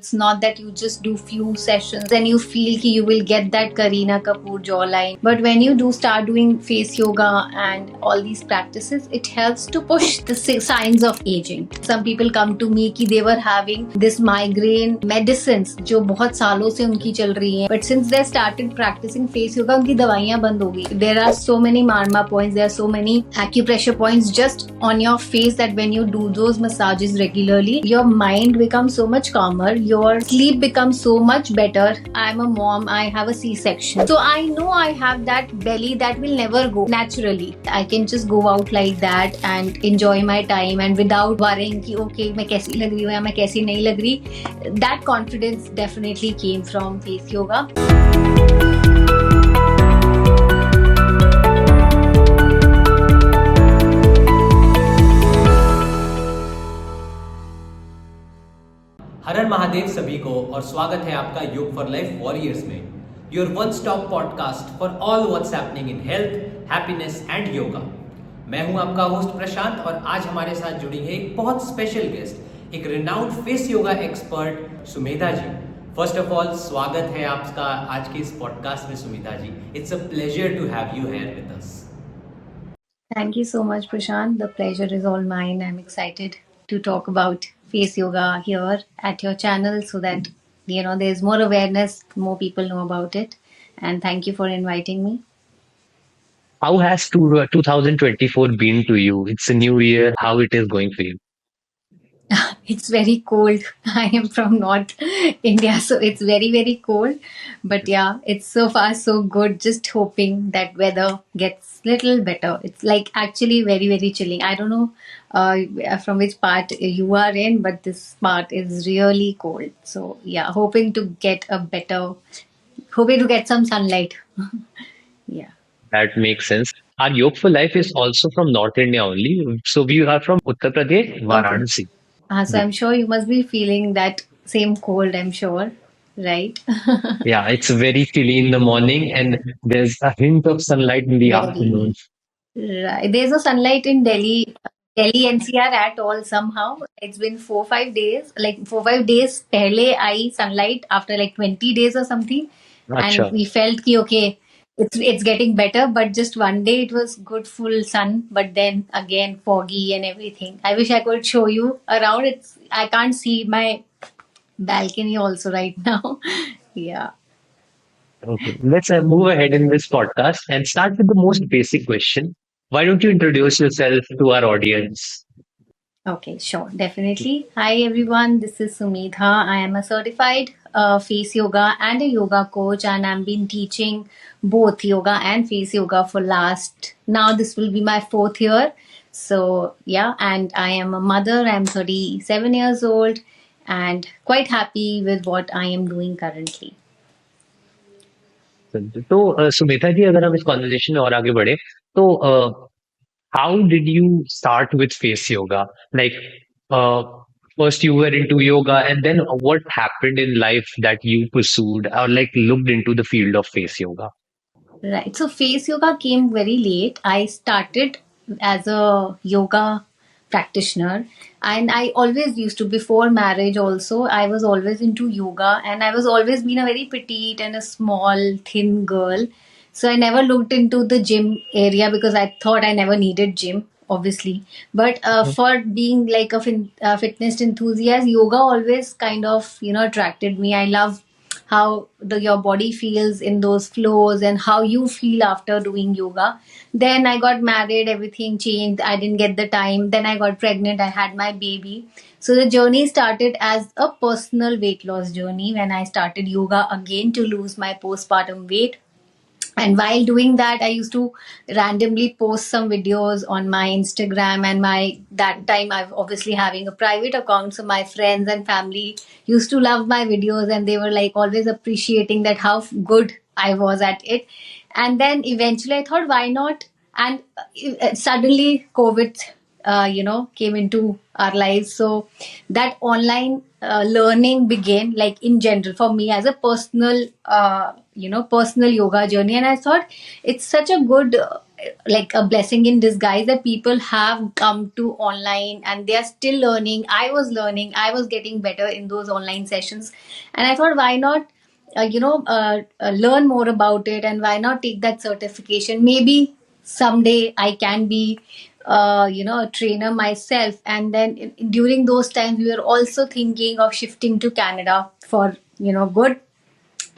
It's not that you just do few sessions and you feel ki you will get that Kareena Kapoor jawline. But when you do start doing face yoga and all these practices, it helps to push the signs of aging. Some people come to me ki they were having this migraine medicines जो बहुत सालों से उनकी चल रही हैं, but since they started practicing face yoga उनकी दवाइयाँ बंद हो गई. There are so many marma points, there are so many acupressure points just on your face that when you do those massages regularly, your mind becomes so much calmer, your sleep becomes so much better. I'm a mom, I have a C-section, so I know I have that belly that will never go naturally. I can just go out like that and enjoy my time and without worrying कि okay मैं कैसी लग रही हूँ या मैं कैसी नहीं लग रही. That confidence definitely came from face yoga. हर हर महादेव सभी को और स्वागत है आपका योग फॉर लाइफ वॉरियर्स में, your one stop podcast for all what's happening in health, happiness and yoga. मैं हूं आपका होस्ट प्रशांत और आज हमारे साथ जुड़ी है एक बहुत स्पेशल गेस्ट, एक renowned face yoga expert Sumedha ji. First of all स्वागत है आपका आज के इस पॉडकास्ट में Sumedha ji. It's a pleasure to have you here with us. Thank you so much, Prashant. The pleasure is all mine. I'm excited to talk about face yoga here at your channel so that there's more awareness, more people know about it. And thank you for inviting me. How has 2024 been to you? It's a new year. How it is going for you? It's very cold. I am from North India, so it's very, very cold. But yeah, it's so far so good. Just hoping that weather gets little better. It's like actually very, very chilling. I don't know from which part you are in, but this part is really cold. So yeah, hoping to get some sunlight. Yeah. That makes sense. Our Yoga for Life is also from North India only. So we are from Uttar Pradesh, Okay. Varanasi. So I'm sure you must be feeling that same cold, I'm sure, right? Yeah, it's very chilly in the morning and there's a hint of sunlight in the afternoon. Right. There's no sunlight in Delhi NCR at all somehow. It's been 4-5 days. Like 4-5 days pehle I sunlight after like 20 days or something. Acha. And we felt ki okay, it's getting better, but just one day it was good full sun, but then again foggy and everything. I wish I could show you around. I can't see my balcony also right now. Yeah. Okay, let's move ahead in this podcast and start with the most basic question. Why don't you introduce yourself to our audience? Okay, sure, definitely. Hi everyone, this is Sumedha. I am a certified face yoga and a yoga coach, and I've been teaching both yoga and face yoga for now this will be my 4th year. So yeah, and I am a mother. I'm 37 years old and quite happy with what I am doing currently. तो सुमेधा जी, अगर हम इस conversation में और आगे बढ़े तो how did you start with face yoga? Like, first you were into yoga, and then what happened in life that you pursued or like looked into the field of face yoga? Right. So face yoga came very late. I started as a yoga practitioner, and I always used to, before marriage also, I was always into yoga, and I was always been a very petite and a small thin girl. So I never looked into the gym area because I thought I never needed gym, obviously. But for being like a fitness enthusiast, yoga always kind of attracted me. I love how your body feels in those flows and how you feel after doing yoga. Then I got married, everything changed. I didn't get the time. Then I got pregnant. I had my baby. So the journey started as a personal weight loss journey when I started yoga again to lose my postpartum weight. And while doing that, I used to randomly post some videos on my Instagram, and that time I've obviously having a private account, so my friends and family used to love my videos, and they were like always appreciating that how good I was at it. And then eventually I thought, why not? And suddenly COVID came into our lives, so that online learning began, like in general for me as a personal personal yoga journey. And I thought it's such a good like a blessing in disguise that people have come to online and they are still learning. I was learning, I was getting better in those online sessions, and I thought, why not learn more about it, and why not take that certification? Maybe someday I can be a trainer myself. And then during those times we were also thinking of shifting to Canada for good.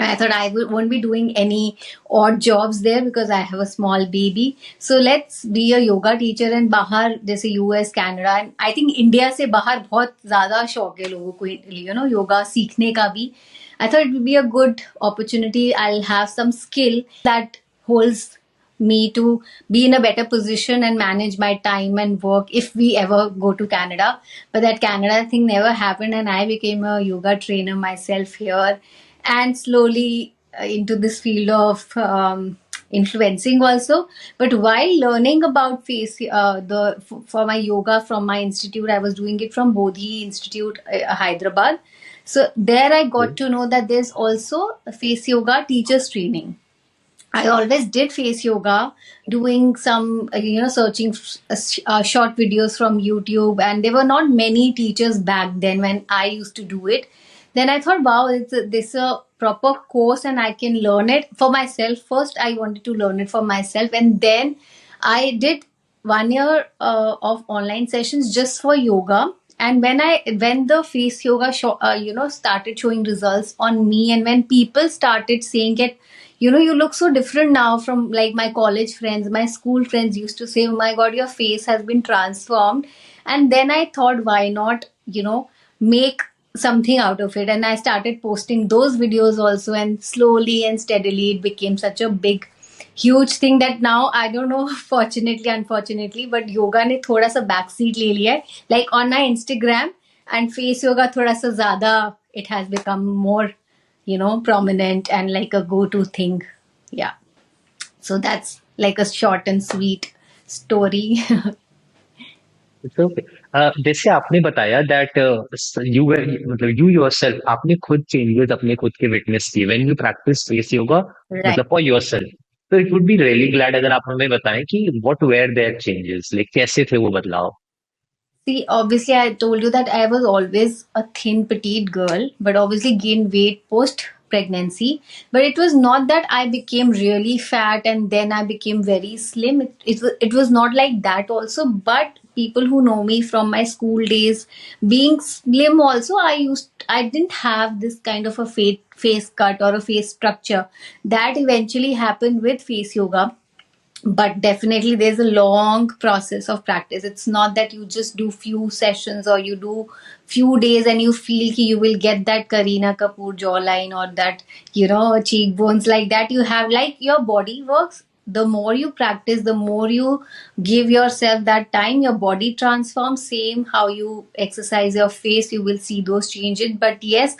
I thought won't be doing any odd jobs there because I have a small baby. So let's be a yoga teacher and बाहर जैसे US, Canada, and I think India से बाहर बहुत ज़्यादा शौक है लोगों को योगा सीखने का भी. I thought it would be a good opportunity. I'll have some skill that holds me to be in a better position and manage my time and work if we ever go to Canada. But that Canada thing never happened, and I became a yoga trainer myself here, and slowly into this field of influencing also. But while learning about face for my yoga from my institute, I was doing it from Bodhi Institute, Hyderabad. So there I got to know that there's also a face yoga teachers training. I always did face yoga, doing some, searching short videos from YouTube, and there were not many teachers back then when I used to do it. Then I thought, wow, this a proper course, and I can learn it for myself. First, I wanted to learn it for myself, and then I did 1 year of online sessions just for yoga. And when the face yoga started showing results on me, and when people started saying it, you look so different now from like my college friends, my school friends used to say, oh my god, your face has been transformed. And then I thought, why not make something out of it, and I started posting those videos also, and slowly and steadily it became such a big huge thing that now I don't know fortunately unfortunately, but yoga ने थोड़ा सा back seat ले लिया है. Like on my Instagram and face yoga थोड़ा सा ज़्यादा it has become more prominent and like a go-to thing. Yeah. So that's like a short and sweet story. It's okay. जैसे आपने बताया दैट यू मतलब यू योरसेल्फ आपने खुद changes अपने खुद के विटनेस किए when you practice face yoga Right. मतलब फॉर योरसेल्फ. तो it would be really glad अगर आप हमें बताएं कि what were there changes like कैसे थे वो बदलाव. See, obviously, I told you that I was always a thin, petite girl, but obviously gained weight post pregnancy. But it was not that I became really fat and then I became very slim. It was not like that, also. But people who know me from my school days, being slim, also, I didn't have this kind of a face cut or a face structure. That eventually happened with face yoga, but definitely there's a long process of practice. It's not that you just do few sessions or you do few days and you feel ki you will get that Kareena Kapoor jawline or that cheekbones like that. You have, like, your body works. The more you practice, the more you give yourself that time, your body transforms. Same how you exercise your face, you will see those changes. But yes,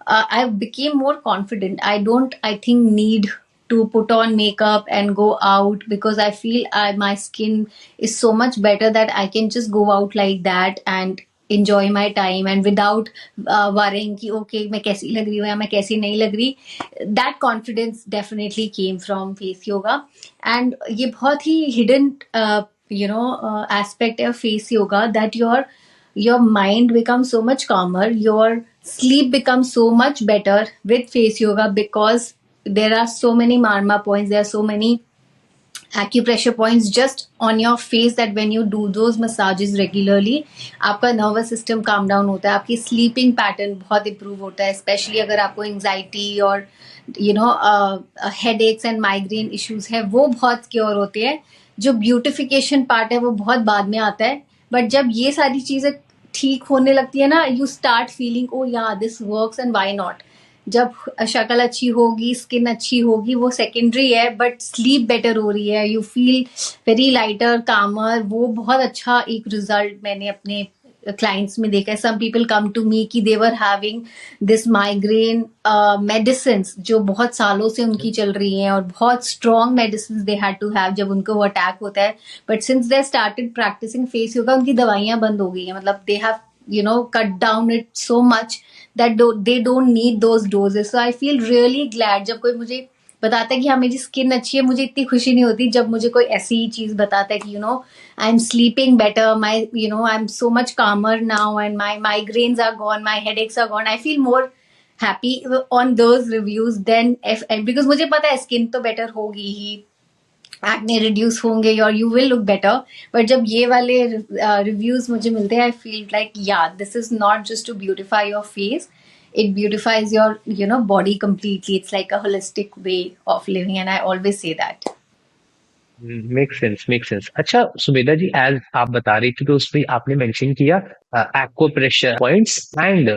I became more confident. I think, need to put on makeup and go out because I feel my skin is so much better that I can just go out like that and enjoy my time and without worrying कि okay मैं कैसी लग रही हूँ या मैं कैसी नहीं लग रही. That confidence definitely came from face yoga. And ये बहुत ही hidden aspect of face yoga, that your mind becomes so much calmer, your sleep becomes so much better with face yoga, because there are so many marma points, there are so many acupressure points just on your face that when you do those massages regularly, आपका nervous system calm down होता है, आपकी sleeping pattern बहुत improve होता है, especially अगर आपको anxiety और headaches and migraine issues है, वो बहुत क्योर होते हैं. जो ब्यूटिफिकेशन पार्ट है वो बहुत बाद में आता है, बट जब ये सारी चीजें ठीक होने लगती है ना, यू स्टार्ट फीलिंग ओ या this works and why not. जब शक्ल अच्छी होगी, स्किन अच्छी होगी, वो सेकेंडरी है, बट स्लीप बेटर हो रही है, यू फील वेरी लाइटर, कामर, वो बहुत अच्छा एक रिजल्ट मैंने अपने क्लाइंट्स में देखा है. Some people come to me कि they were having this migraine medicine जो बहुत सालों से उनकी चल रही हैं और बहुत strong medicine they had to have जब उनको वो अटैक होता है. But since they started practicing face yoga, उनकी दवाइयां बंद हो गई हैं. मतलब they have cut down it so much that they don't need those doses. So I feel really glad जब कोई मुझे बताता है कि हाँ मेरी स्किन अच्छी है, मुझे इतनी खुशी नहीं होती जब मुझे कोई ऐसी चीज बताता है कि I am sleeping better, my I am so much calmer now and my migraines are gone, my headaches are gone. I feel more happy on those reviews then because मुझे पता है स्किन तो बेटर होगी ही, acne reduce होंगे और you will look better. But जब ये वाले रिव्यूज मुझे मिलते हैं, I feel like yeah this is not just to beautify your face, it beautifies your body completely. It's like a holistic way of living, and I always say that. Make sense, make sense. अच्छा सुमेधा जी, as आप बता रही थी तो उसमें आपने mention किया acupressure points and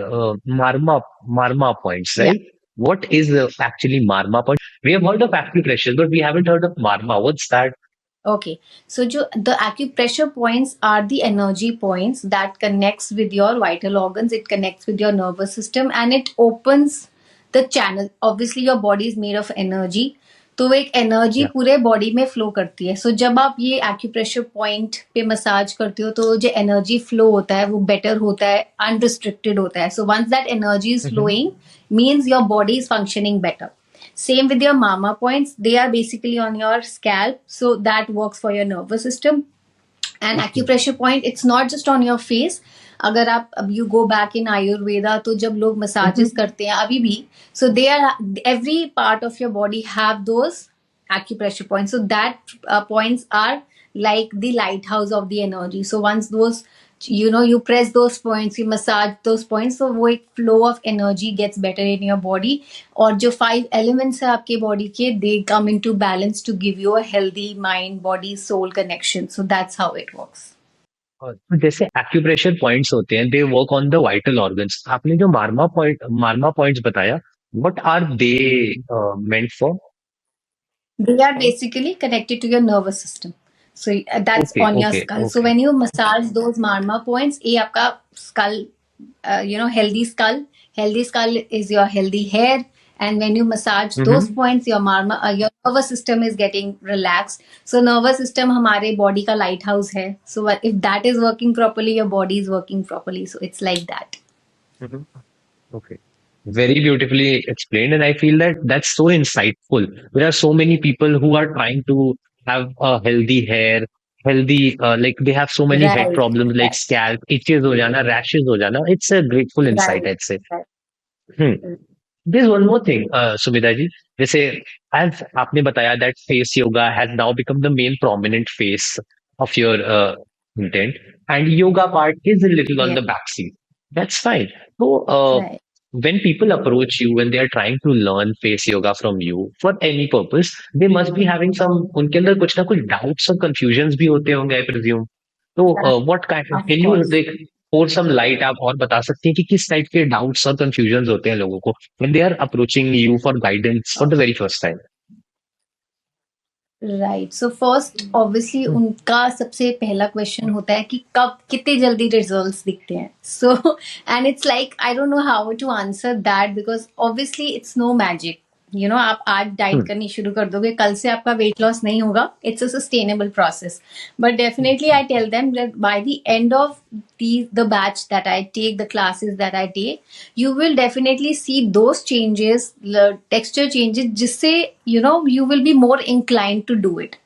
marma marma points, Yeah. Right? What is actually marma point? We have heard of acupressure, but we haven't heard of marma. What's that? Okay, so the acupressure points are the energy points that connects with your vital organs. It connects with your nervous system and it opens the channel. Obviously, your body is made of energy. तो वो एक energy Yeah. पूरे body में flow करती है. सो जब आप ये एक्यूप्रेशर पॉइंट पे मसाज करते हो तो जो एनर्जी फ्लो होता है वो बेटर होता है, अनरिस्ट्रिक्टेड होता है. So once that energy is Mm-hmm. Flowing means your body is functioning better. Same with your mama points. They are basically on your scalp. So that works for your nervous system. And Okay. acupressure point, it's not just on your face. अगर आप अब you go back in Ayurveda तो जब लोग massages Mm-hmm. करते हैं अभी भी, so they are every part of your body have those acupressure points. So that points are like the lighthouse of the energy. So once those you press those points, you massage those points, so वो एक flow of energy gets better in your body. और जो 5 elements है आपके body के, they come into balance to give you a healthy mind, body, soul connection. So that's how it works. तो जैसे acupressure points होते हैं, they work on the vital organs. आपने जो मार्मा पॉइंट्स बताया, what are they meant for? They are basically connected to your nervous system. So that's okay, on your okay, skull. So okay. when you massage those marma points, ये आपका skull, healthy skull. Healthy skull is your healthy hair. And when you massage those Mm-hmm. points, your nervous system is getting relaxed. So nervous system हमारे body का lighthouse है. So if that is working properly, your body is working properly. So it's like that. Mm-hmm. Okay. Very beautifully explained, and I feel that that's so insightful. There are so many people who are trying to have a healthy hair, healthy, like they have so many head Right. problems like Right. scalp itches ho jana, rashes ho jana. It's a grateful insight, Right. I'd say. Right. Hmm. There's one more thing, Sumita ji. जैसे as आपने बताया that face yoga has now become the main prominent face of your content, and yoga part is a little on Yeah. the backseat. That's fine. So, Right. when people approach you, when they are trying to learn face yoga from you for any purpose, they must be having some, उनके अंदर कुछ ना कुछ doubts और confusions भी होते होंगे, I presume. तो what kind, Of can you course. like pour some light, आप और बता सकती हैं कि किस टाइप के doubts और confusions होते हैं लोगों को when they are approaching you for guidance for the very first time? Right. So first obviously उनका सबसे पहला क्वेश्चन होता है कि कब कितने जल्दी रिजल्ट्स दिखते हैं. So and it's like I don't know how to answer that because obviously it's no magic. आप आज डाइट Hmm. करनी शुरू कर दोगे, कल से आपका वेट लॉस नहीं होगा. It's a sustainable process. But definitely I tell them that by the end of the batch that I take, the classes that I take, you will definitely see those changes, the texture changes, जिससे you will be more inclined to do it.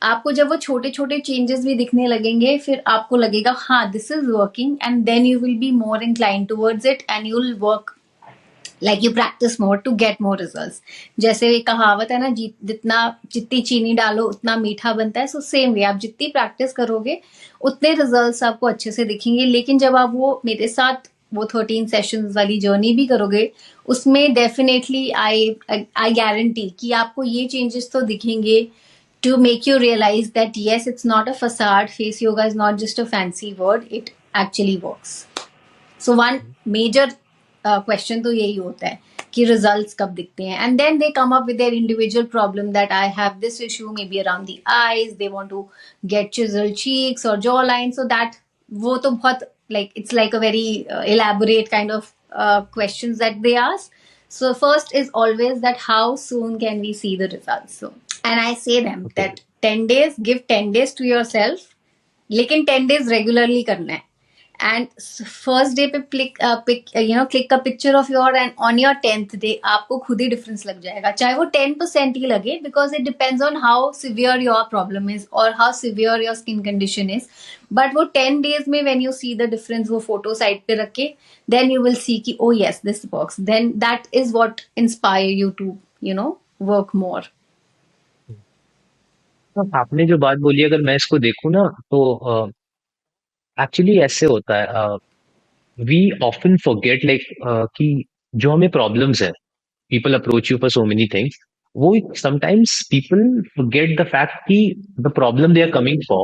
आपको जब वो छोटे छोटे changes भी दिखने लगेंगे, फिर आपको लगेगा हाँ this is working, and then you will be more inclined towards it and you will work like you practice more to get more results. जैसे एक कहावत है ना, जितनी चीनी डालो उतना मीठा बनता है. सो सेम वे, आप जितनी प्रैक्टिस करोगे उतने रिजल्ट्स आपको अच्छे से दिखेंगे. लेकिन जब आप वो मेरे साथ वो 13 सेशंस वाली जर्नी भी करोगे, उसमें डेफिनेटली आई गारंटी कि आपको ये चेंजेस तो दिखेंगे to make you realize that yes, it's not a facade. Face yoga is not just a fancy word, it actually works. So one major question तो यही होता है कि results कब दिखते हैं. And then they come up with their individual problem that I have this issue maybe around the eyes, they want to get chiseled cheeks or jawline. So that वो तो बहुत like it's like a very elaborate kind of questions that they ask. So first is always that how soon can we see the results? So and I say them Okay. that 10 days, give 10 days to yourself, लेकिन 10 days regularly करना है. And first day पे click का picture of your and on your 10th day आपको खुद ही difference लग जाएगा, चाहे वो 10% ही लगे, because it depends on how severe your problem is और how severe your skin condition is. But वो 10 days में when you see the difference, वो फोटो साइड पे रख के, देन यू विल सी कि oh yes this works, then that is what inspire you to work more. तो आपने जो बात बोली, अगर मैं इसको देखूँ ना, तो एक्चुअली ऐसे होता है, वी ऑफन फॉरगेट लाइक कि जो हमें प्रॉब्लम्स है, people approach you for so many things, वो sometimes people forget the fact कि the problem they are coming for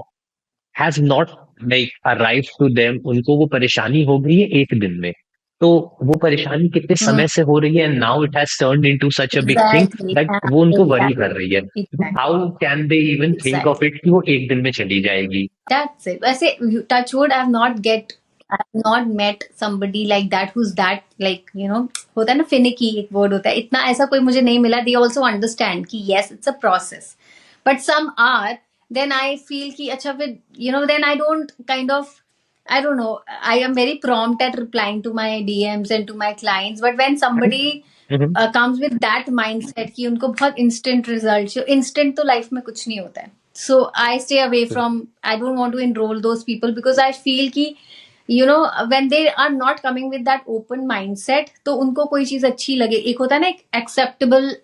has not like arrived to them. उनको वो परेशानी हो गई है एक दिन में, तो वो परेशानी कितने समय से हो रही है, and now it has turned into such a big thing exactly. that वो उनको वरी कर रही है. Exactly. How can they even think of it कि वो एक दिन में चली जाएगी? That's it. वैसे touch wood, I've not met somebody like that who's that like होता है ना finicky, एक word होता है, इतना ऐसा कोई मुझे नहीं मिला. They also understand कि yes it's a process, but some are. Then I feel कि अच्छा फिर then I don't kind of, I don't know, I am very prompt at replying to my DMs and to my clients, but when somebody hmm. comes with that mindset कि उनको बहुत instant results, instant तो life में कुछ नहीं होता है. So I stay away from, I don't want to enroll those people because I feel कि when they are not coming with that open mindset, तो उनको कोई चीज अच्छी लगे, एक होता है ना एक एक्सेप्टेबल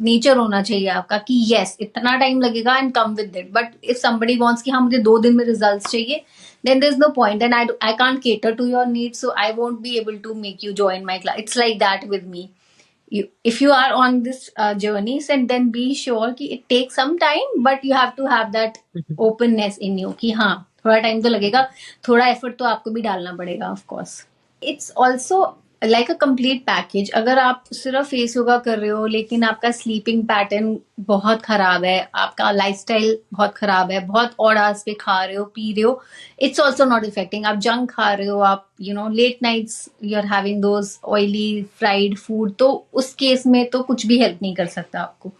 नेचर होना चाहिए आपका कि यस इतना टाइम लगेगा and come with it. But if somebody wants कि हाँ मुझे 2 दिन में रिजल्ट्स चाहिए, then there's no point, and I can't cater to your needs, so I won't be able to make you join my class. It's like that with me. If you are on this journeys, and then be sure कि it takes some time, but you have to have that openness in you कि हाँ थोड़ा time तो लगेगा, थोड़ा effort तो आपको भी डालना पड़ेगा of course. It's also like a complete package. अगर आप सिर्फ फेस योगा कर रहे हो लेकिन आपका स्लीपिंग पैटर्न बहुत खराब है, आपका लाइफस्टाइल बहुत खराब है, बहुत ऑड आवर्स पे खा रहे हो पी रहे हो, इट्स ऑल्सो नॉट इफेक्टिंग. आप जंक खा रहे हो, आप late nights you are having those oily fried food, तो उस केस में तो कुछ भी हेल्प नहीं कर सकता आपको.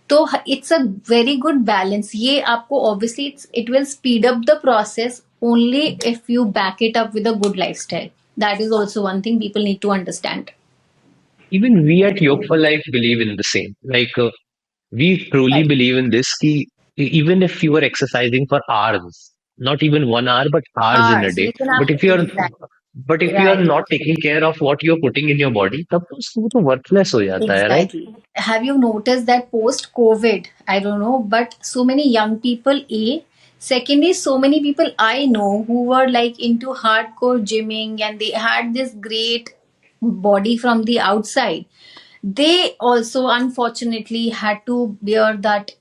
तो it's a very good balance. ये आपको obviously it will speed up the process only if you back it up with a good lifestyle. That is also one thing people need to understand. Even we at Yoga for Life believe in the same. Like we truly Right. believe in this. Ki even if you are exercising for hours, not even 1 hour, but hours in a Hours. day. लेकिन But आप if you are exactly but if you are right. not taking care of what you are putting in your body, तब तो उसको तो worthless हो जाता है, right? Exactly. Have you noticed that post COVID, I don't know, but so many young people, A, secondly, so many people I know who were like into hardcore gymming and they had this great body from the outside. They also unfortunately had to bear that,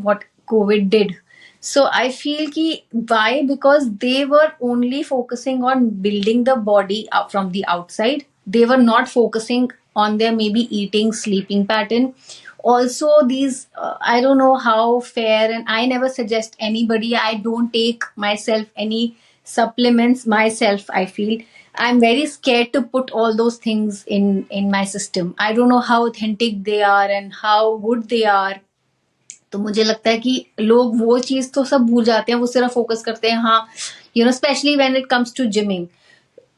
what COVID did. So I feel ki why? Because they were only focusing on building the body up from the outside. They were not focusing on their maybe eating, sleeping pattern. Also, these I don't know how fair, and I never suggest anybody. I don't take myself any supplements myself. I feel I'm very scared to put all those things in my system. I don't know how authentic they are and how good they are. तो मुझे लगता है कि लोग वो चीज तो सब भूल जाते हैं, वो सिर्फ फोकस करते हैं हाँ specially when it comes to gymming.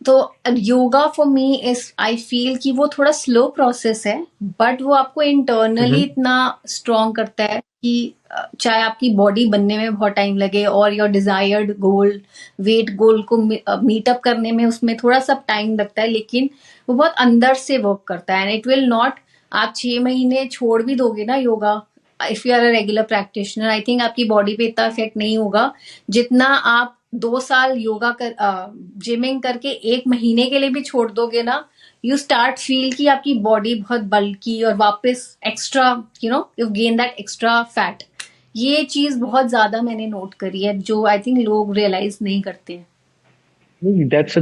तो yoga for me is, I feel कि वो थोड़ा स्लो प्रोसेस है, बट वो आपको इंटरनली Mm-hmm. इतना स्ट्रॉन्ग करता है कि चाहे आपकी बॉडी बनने में बहुत टाइम लगे और योर डिजायर्ड गोल, वेट गोल को मीटअप करने में उसमें थोड़ा सा टाइम लगता है, लेकिन वो बहुत अंदर से वर्क करता है. एंड इट विल नॉट, आप 6 महीने छोड़ भी दोगे ना yoga, if you are a regular practitioner, I think आपकी बॉडी पे इतना इफेक्ट नहीं होगा जितना आप 2 साल योगा कर जिमिंग करके 1 महीने के लिए भी छोड़ दोगे ना. यू स्टार्ट फील कि आपकी बॉडी बहुत बल्की और वापस extra you gain that extra fat. ये चीज बहुत ज्यादा मैंने नोट करी है जो आई थिंक लोग रियलाइज नहीं करते हैं. That's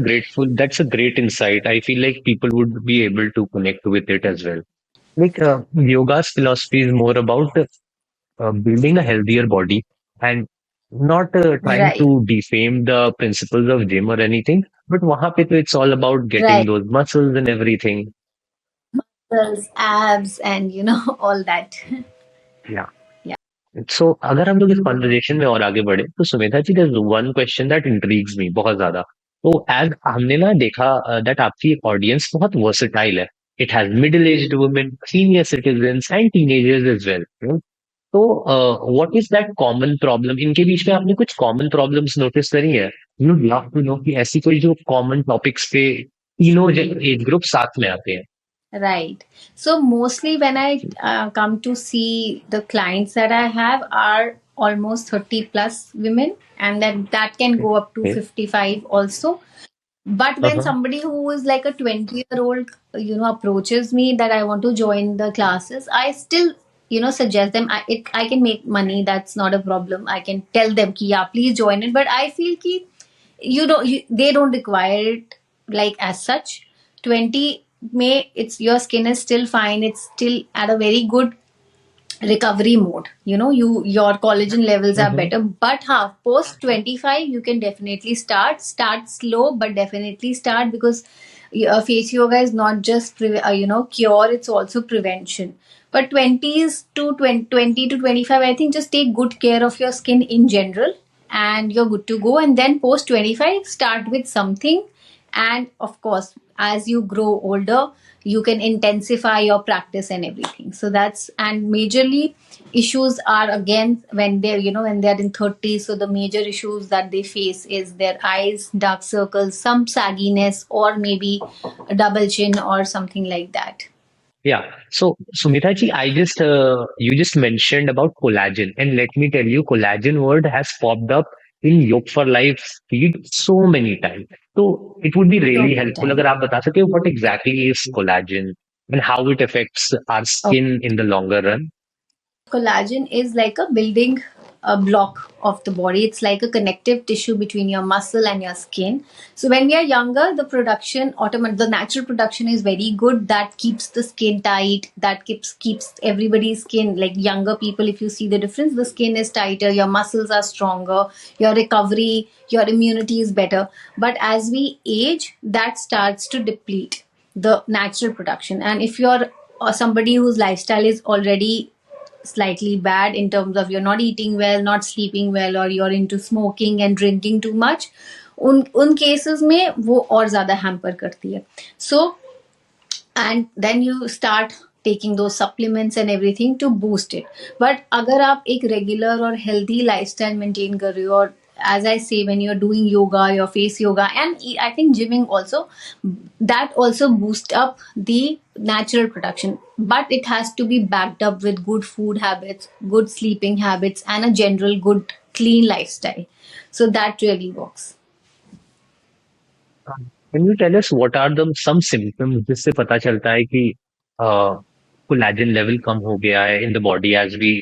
a great insight. I feel like people would be able to connect with it as well. Like yoga's philosophy is more about building a healthier body and not trying right. to defame the principles of gym or anything. But वहाँ पे तो it's all about getting right. those muscles and everything. Abs and all that. Yeah. या. So अगर हम लोग इस conversation में और आगे बढ़े तो सुमेधा जी, there's one question that intrigues me बहुत ज्यादा. तो एज हमने ना देखा दैट आपकी ऑडियंस बहुत वर्सेटाइल है. It has middle aged women, senior citizens and teenagers as well. तो what is that common problem, इनके बीच में आपने कुछ कॉमन प्रॉब्लम्स नोटिस करी है? यू लव टू नो कि ऐसी कोई जो कॉमन टॉपिक्स पे तीनों एज ग्रुप साथ में आते हैं. Right. So mostly when I come to see the clients that I have are almost 30 plus women, and that can go up to Okay. 55 also. But when Uh-huh. somebody who is like a 20-year-old, approaches me that I want to join the classes, I still, suggest them. I can make money. That's not a problem. I can tell them, ki, yeah, please join it. But I feel ki they don't require it like as such. 20 may it's your skin is still fine. It's still at a very good recovery mode. Your collagen levels are Mm-hmm. better, but post 25 you can definitely start slow, but definitely start, because face yoga is not just cure, it's also prevention. But 20s to 20 to 25, I think just take good care of your skin in general, and you're good to go. And then post 25 start with something, and of course as you grow older you can intensify your practice and everything. So that's, and majorly issues are again when they're in 30s. So the major issues that they face is their eyes, dark circles, some sagginess, or maybe a double chin or something like that. Yeah. So, Sumita ji, you just mentioned about collagen, and let me tell you, collagen word has popped up in Yoga for Life feed so many times. So, it would be So really many helpful times. अगर आप बता सके what exactly is collagen and how it affects our skin in the longer run. Collagen is like a building a block of the body. It's like a connective tissue between your muscle and your skin. So when we are younger, the natural production is very good. That keeps the skin tight. That keeps everybody's skin, like younger people. If you see the difference, the skin is tighter. Your muscles are stronger. Your recovery, your immunity is better. But as we age, that starts to deplete the natural production. And if you're somebody whose lifestyle is already slightly bad in terms of you're not eating well, not sleeping well, or you're into smoking and drinking too much, उन cases में वो और ज़्यादा hamper करती है. So and then you start taking those supplements and everything to boost it. But अगर आप एक regular और healthy lifestyle maintain कर रहे हो, और as I say, when you're doing yoga, your face yoga, and I think gymming also, that also boost up the natural production. But it has to be backed up with good food habits, good sleeping habits, and a general good clean lifestyle. So that really works. Can you tell us what are the some symptoms जिससे पता चलता है कि collagen level कम हो गया है in the body as we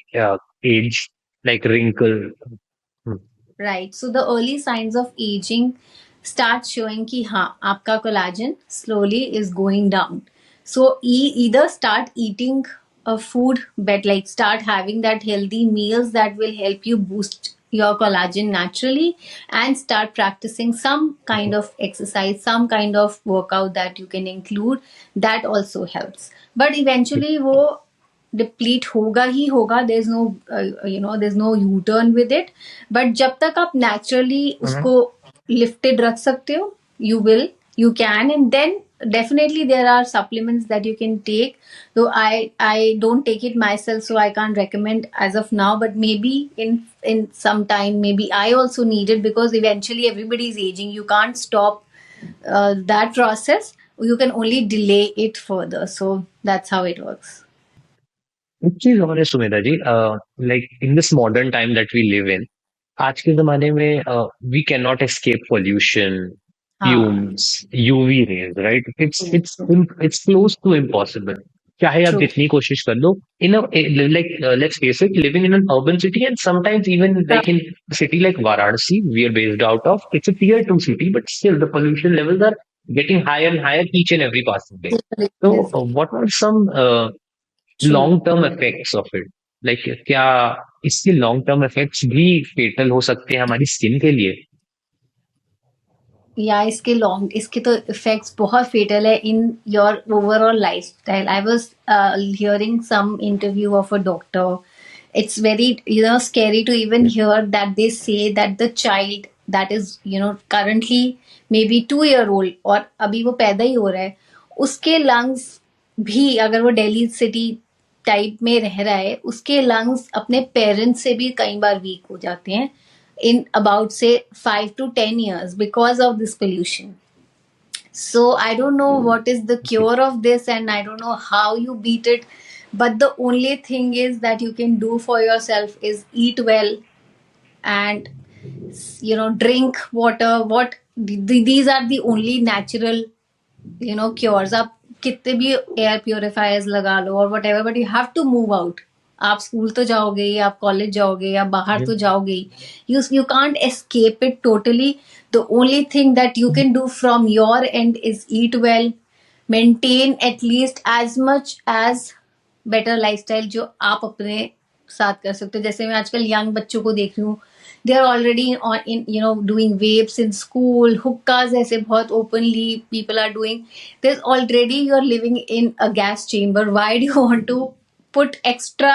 age, like wrinkle? Hmm. Right. So the early signs of aging start showing कि हाँ आपका collagen slowly is going down. So either start eating a food, but like start having that healthy meals that will help you boost your collagen naturally, and start practicing some kind of exercise, some kind of workout that you can include. That also helps. But eventually वो deplete होगा ही होगा. There is no there is no U turn with it. But जब तक आप naturally Mhm. उसको lifted रख सकते हो, you can. And then definitely there are supplements that you can take, though I don't take it myself, so I can't recommend as of now. But maybe in some time, maybe I also need it, because eventually everybody is aging. You can't stop that process. You can only delay it further. So that's how it works. एक चीज और है Sumedha ji, like in this modern time that we live in, आज के जमाने में we can not escape pollution, हाँ. Fumes, UV rays, right? It's True. It's it's close to impossible. चाहे आप True. जितनी कोशिश कर लो in like let's face it, living in an urban city and sometimes even like in city like Varanasi we are based out of, it's a tier 2 city, but still the pollution levels are getting higher and higher each and every passing day. So, Is what are some true. Long term effects of it? Like क्या इसके long term effects भी फेटल हो सकते हैं हमारी skin के लिए? या इसके तो इफेक्ट्स बहुत फेटल है in your overall lifestyle. I was hearing some interview of a doctor. It's very scary to even hear that they say that the child that is currently maybe 2 year old और अभी वो पैदा ही हो रहा है, उसके lungs भी अगर वो दिल्ली सिटी टाइप में रह रहा है, उसके लंग्स अपने पेरेंट्स से भी कई बार वीक हो जाते हैं in about say 5 to 10 years because of this pollution. So I don't know what is the Okay. cure of this, and I don't know how you beat it. But the only thing is that you can do for yourself is eat well and drink water. These are the only natural cures. आप कितने भी air purifiers लगा लो और whatever, but you have to move out. आप school तो जाओगे ही, आप कॉलेज जाओगे या बाहर तो जाओगे ही. You can't escape it totally. The only thing that you can do from your end is eat well, maintain at least as much as better lifestyle जो आप अपने साथ कर सकते हो. जैसे मैं आजकल यंग बच्चों को देख रही हूँ, they are already on in doing vapes in school, hookahs ऐसे बहुत openly people are doing. there's already you're living in a gas chamber. Why do you want to put extra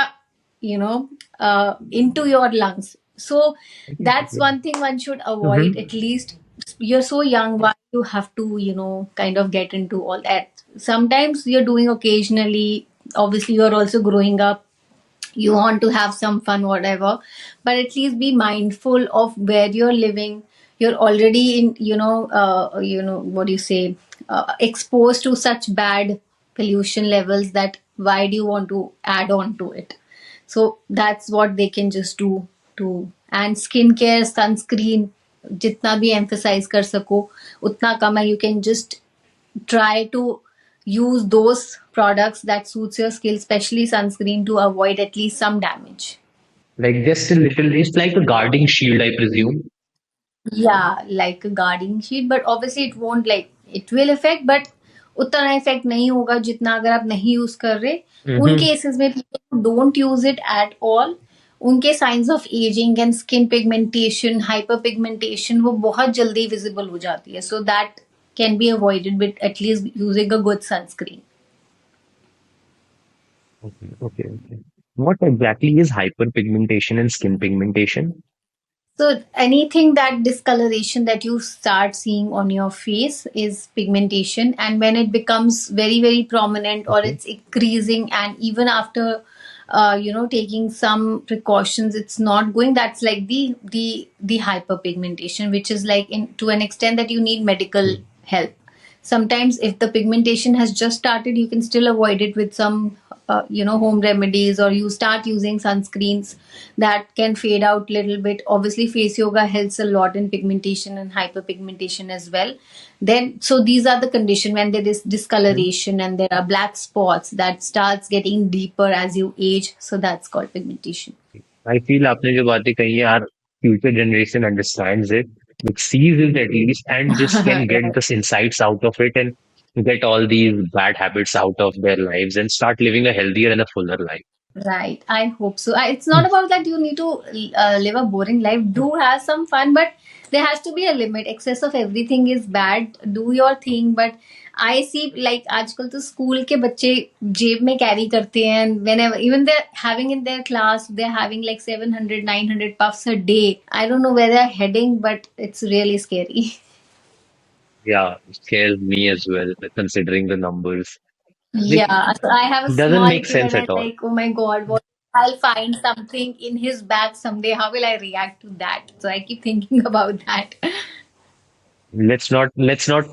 into your lungs? So that's one thing one should avoid. Mm-hmm. At least you're so young, why you have to kind of get into all that? Sometimes you're doing occasionally, obviously you're also growing up, you want to have some fun, whatever, but at least be mindful of where you're living. You're already in what do you say, exposed to such bad pollution levels, that why do you want to add on to it? So that's what they can just do to. And skincare, sunscreen, जितना भी emphasize कर सको उतना कम है. You can just try to use those products that suits your skill, especially sunscreen, to avoid at least some damage. Like just a little, it's like a guarding shield, I presume. Yeah, like a guarding sheet, but obviously it won't, like, it will affect, but उतना effect नहीं होगा जितना अगर आप नहीं use कर रहे. उन Mm-hmm. केसेस में people don't use it at all, उनके science of ageing and skin pigmentation, hyper pigmentation वो बहुत जल्दी विजिबल हो जाती है. So that can be avoided with at least using a good sunscreen. Okay, okay, okay. What exactly is hyperpigmentation and skin pigmentation? So anything that discoloration that you start seeing on your face is pigmentation, and when it becomes very very prominent or Okay. it's increasing, and even after taking some precautions it's not going, that's like the hyperpigmentation, which is like in to an extent that you need medical Mm. help. Sometimes if the pigmentation has just started, you can still avoid it with some home remedies, or you start using sunscreens that can fade out little bit. Obviously face yoga helps a lot in pigmentation and hyperpigmentation as well. Then so these are the condition when there is Mm. discoloration and there are black spots that starts getting deeper as you age, so that's called pigmentation. I feel आपने जो बातें कही है, our future generation understands it, but sees it at least, and just can get Right. the insights out of it and get all these bad habits out of their lives and start living a healthier and a fuller life. Right, I hope so. It's not about that you need to live a boring life. Do have some fun, but there has to be a limit. Excess of everything is bad. Do your thing, but I see like आजकल तो school के बच्चे जेब में carry करते हैं, and whenever even they're having in their class, they're having like 700, 900 puffs a day. I don't know where they're heading, but it's really scary. Yeah, it scares me as well, considering the numbers. Like, Yeah, so I have a doesn't small make kid sense and I'm at all. like, oh my god, what, I'll find something in his bag someday. How will I react to that? So I keep thinking about that. Let's not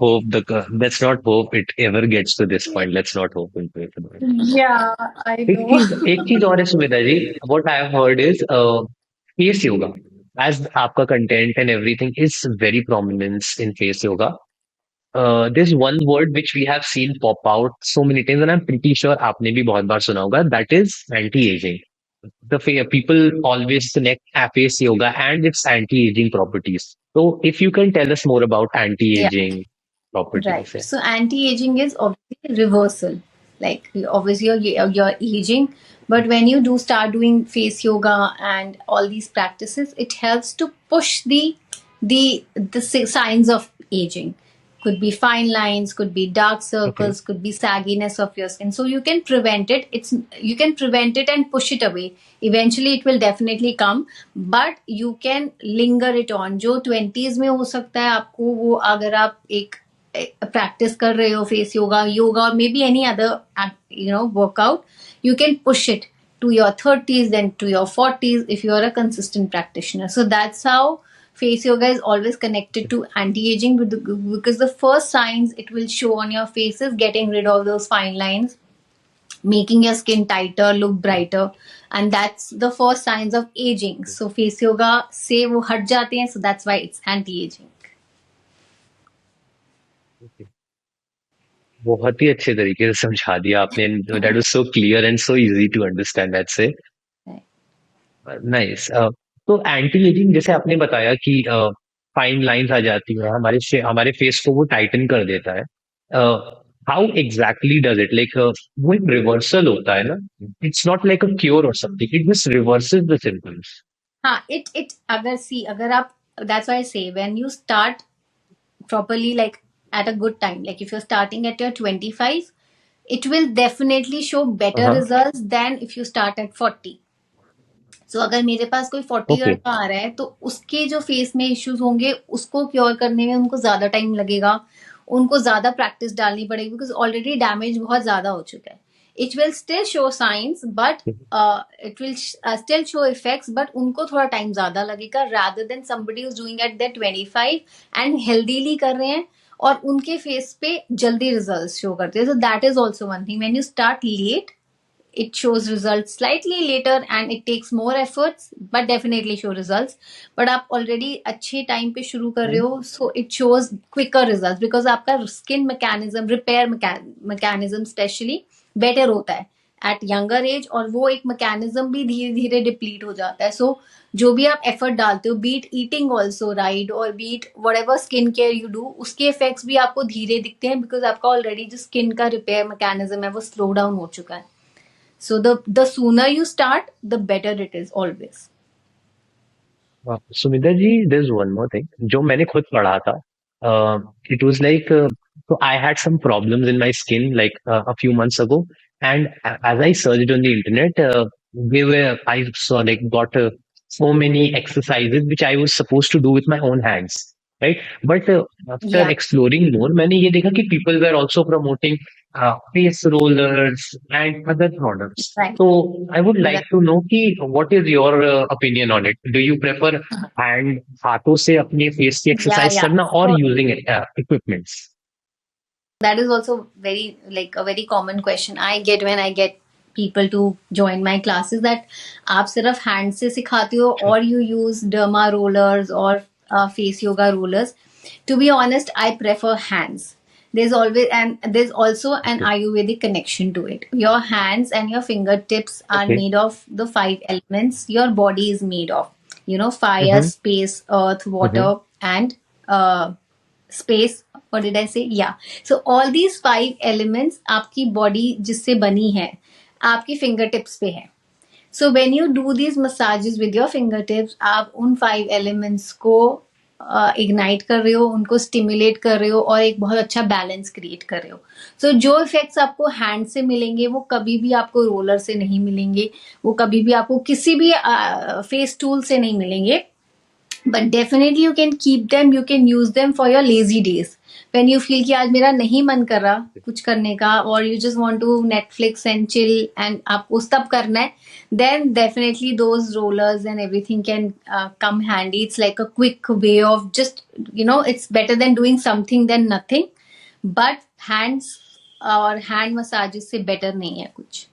hope let's not hope it ever gets to this point. Let's not hope into it. Yeah, I know. एक चीज और है सुविधा जी. What I have heard is face yoga. As आपका content and everything is very prominent in face yoga. There's one word which we have seen pop out so many times, and I'm pretty sure आपने भी बहुत बार सुना होगा. That is anti-aging. People always connect face yoga and its anti-aging properties. So if you can tell us more about Yeah. anti-aging Right. properties. Yeah. So anti-aging is obviously reversal. Like obviously you're aging, but when you do start doing face yoga and all these practices, it helps to push the signs of aging. could be fine lines, could be dark Okay. circles, could be sagginess of your skin. So you can prevent it. You can prevent it and push it away. Eventually it will definitely come, but you can linger it on. जो 20s में हो सकता है आपको, वो अगर आप एक practice कर रहे हो face yoga or maybe any other workout, you can push it to your 30s, then to your 40s if you are a consistent practitioner. So that's how face yoga is always connected to anti-aging, because the first signs it will show on your face is getting rid of those fine lines, making your skin tighter, look brighter, and that's the first signs of aging. So face yoga से वो हट जाते हैं, so that's why it's anti-aging. Okay. बहुत ही अच्छे तरीके से समझा दिया आपने. That was so clear and so easy to understand. That's so nice. तो एंटी एजिंग जैसे आपने बताया कि फाइन लाइंस आ जाती है, हमारे फेस को वो टाइटन कर देता है. How exactly does it, like वो एक रिवर्सल होता है ना? It's not like a cure और something, it just reverses the symptoms. हाँ, it अगर आप, that's why I say when you start properly, like at a good time, like if you're starting at your 25, it will definitely show better हाँ. results than if you start at 40. So अगर मेरे पास कोई 40 year okay. का आ रहा है तो उसके जो फेस में इश्यूज होंगे उसको क्योर करने में उनको ज्यादा टाइम लगेगा, उनको ज्यादा प्रैक्टिस डालनी पड़ेगी, बिकॉज ऑलरेडी डैमेज बहुत ज्यादा हो चुका है. It will still show science but it will still show effects, but उनको थोड़ा टाइम ज्यादा लगेगा rather than somebody is doing at that 25 and healthily कर रहे हैं और उनके फेस पे जल्दी रिजल्ट शो करते हैं. So that is also one thing. When you start late, it shows results slightly later and it takes more efforts but definitely show results. But आप already अच्छे time पे शुरू कर रहे हो, so it shows quicker results because आपका skin mechanism, repair mechanism especially better होता है at younger age, और वो एक mechanism भी धीरे धीरे deplete हो जाता है. So जो भी आप effort डालते हो, be it eating also right or be it whatever skin care you do, उसके effects भी आपको धीरे दिखते हैं because आपका already जो skin का repair mechanism है वो slow down हो चुका है. So the sooner you start, the better it is always. Sumita ji, there is one more thing जो मैंने खुद पढ़ा था. It was like, so I had some problems in my skin like a few months ago, and as I searched on the internet, I saw like got so many exercises which I was supposed to do with my own hands, right? But after Yeah, exploring more, मैंने ये देखा कि people were also promoting face rollers and other products. right. So I would like Right. to know कि what is your opinion on it? Do you prefer hand हाथों से अपने face की Yeah, exercise yeah. करना or So using equipments? that is also very like a very common question I get when I get people to join my classes, that आप सिर्फ hand से सिखाते हो or you use derma rollers or face yoga rollers. To be honest, I prefer hands. There's also an Okay. Ayurvedic connection to it. Your hands and your fingertips are Okay. made of the 5 elements your body is made of. Fire, Mm-hmm. space, earth, water, Mm-hmm. and space. What did I say? Yeah. So all these 5 elements आपकी body जिससे बनी है आपकी fingertips पे है. So when you do these massages with your fingertips, आप उन 5 elements को इग्नाइट कर रहे हो, उनको स्टिमुलेट कर रहे हो और एक बहुत अच्छा बैलेंस क्रिएट कर रहे हो. सो जो इफेक्ट्स आपको हैंड से मिलेंगे वो कभी भी आपको रोलर से नहीं मिलेंगे, वो कभी भी आपको किसी भी फेस टूल से नहीं मिलेंगे. But definitely you can keep them, you can use them for your lazy days. When you feel कि आज मेरा नहीं मन कर रहा कुछ करने का, or you just want to Netflix and chill and आपको तब करना है, then definitely those rollers and everything can come handy. It's like a quick way of just, it's better than doing something than nothing. But hands और hand massages से better नहीं है कुछ.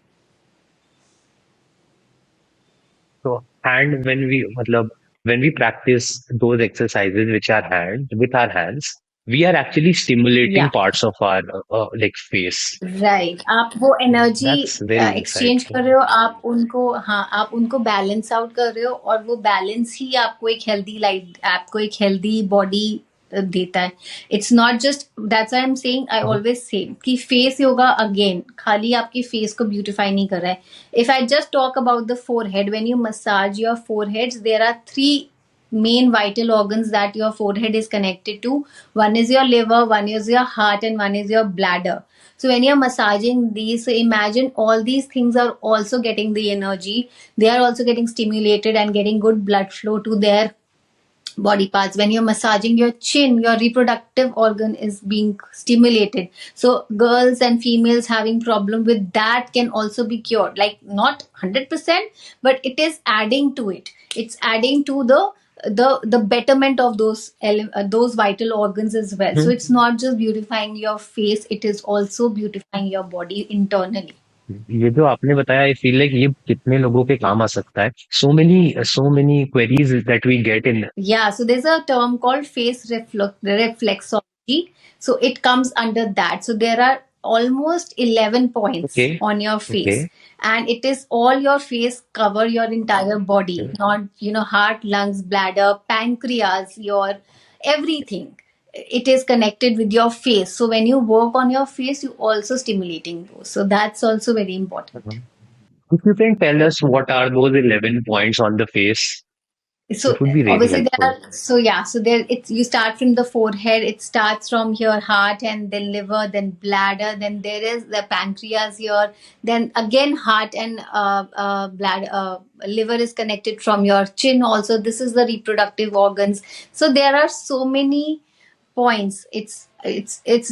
So hand, when we practice those exercises which are with our hands, we are actually stimulating Yeah. parts of our like face. Right. आप वो energy That's very exchange कर insightful. रहे हो, आप उनको बैलेंस आउट कर रहे हो और वो बैलेंस ही आपको एक हेल्दी लाइफ, आपको एक हेल्दी बॉडी देता है. It's not just, that's why I am saying, I always say कि फेस योगा अगेन खाली आपकी फेस को ब्यूटिफाई नहीं कर रहा है. If I just talk about the forehead, when you massage your foreheads, there are 3 main vital organs that your forehead is connected to. One is your liver, one is your heart, and one is your bladder. So when you're massaging these, so imagine all these things are also getting the energy. They are also getting stimulated and getting good blood flow to their body parts. When you're massaging your chin, your reproductive organ is being stimulated. So girls and females having problem with that can also be cured, like not 100%, but it is adding to it. It's adding to the betterment of those vital organs as well. So it's not just beautifying your face, it is also beautifying your body internally. ये जो आपने बताया आई feel like ये कितने लोगों के काम आ सकता है so many queries that we get in Yeah, so there's a term called reflexology. So it comes under that. So there are almost 11 okay points on your okay face, and it is all your face cover your entire body, not heart, lungs, bladder, pancreas, your everything. It is connected with your face. So when you work on your face, you also stimulating those. So that's also very important. If you can tell us what are those 11 points on the face, So it would be really obviously there helpful. are, so yeah, so there it's, you start from the forehead, it starts from your heart and then liver, then bladder, then there is the pancreas here, then again heart and bladder, liver is connected from your chin also. This is the reproductive organs. So there are so many points. It's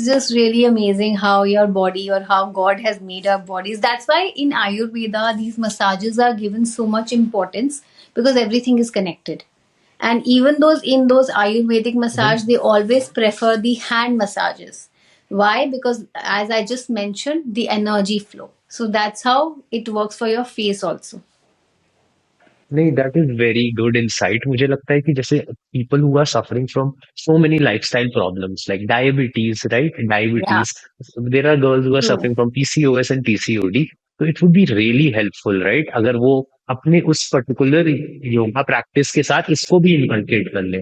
just really amazing how your body or how God has made our bodies. That's why in Ayurveda these massages are given so much importance, because everything is connected. And even those in those Ayurvedic Mhm. massage, they always prefer the hand massages. Why? Because as I just mentioned, the energy flow. So that's how it works for your face also. नहीं, that is very good insight. मुझे लगता है कि जैसे people who are suffering from so many lifestyle problems like diabetes, right? Yeah, Diabetes. There are girls who are true. suffering from PCOS and PCOD. So it would be really helpful, right? अगर वो अपने उस particular yoga practice के साथ इसको भी inculcate कर ले.